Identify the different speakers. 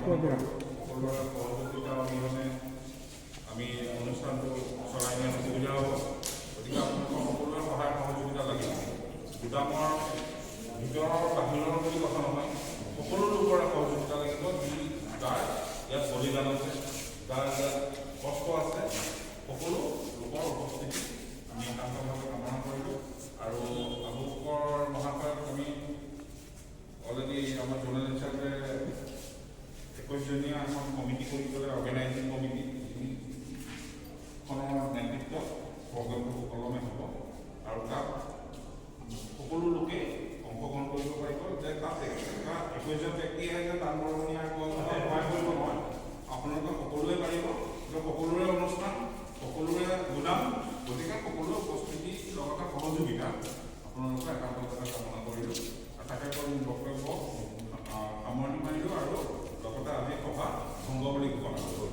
Speaker 1: সকলোৰে সহযোগিতা অবিহনে আমি অনুষ্ঠানটো চলাই নিয়াত অসুবিধা হ'ব। গতিকে আপোনালোকৰ সকলোৰে সহায় সহযোগিতা লাগিব। গুদামৰ ভিতৰৰ বাহিৰৰ বুলি কথা নহয়, সকলো লোকৰে সহযোগিতা লাগিব। যি যাৰ ইয়াত বলিদান আছে, যাৰ ইয়াত কষ্ট আছে, সকলো লোকৰ উপস্থিতি আমি একান্তভাৱে কামনা কৰিলোঁ। আৰু আবুকৰ মহাশয়ক আমি অলৰেডি আমাৰ জোনেল হিচাপে 21জনীয়া এখন কমিটি কৰি পেলাই অৰ্গেনাইজিং কমিটি খনৰ নেতৃত্ব প্ৰগ্ৰেমটো সুকলমে হ'ব আৰু তাত সকলো লোকে অংশগ্ৰহণ কৰিব পাৰিব। যে তাত 21জন ব্যক্তি আহে যে তাত বৰঙণি সহায় কৰিব নহয়, আপোনালোকে সকলোৱে পাৰিব। সকলোৰে অনুষ্ঠান, সকলোৰে গুদাম, গতিকে সকলোৰে উপস্থিতি লগতে সহযোগিতা আপোনালোকে একান্তভাৱে কামনা কৰিলোঁ। আৰু তাকে কৰি বক্তব্য সামৰণি মাৰিলোঁ আৰু লগতে আজি সভা ভংগ বুলি ঘোষণা কৰোঁ।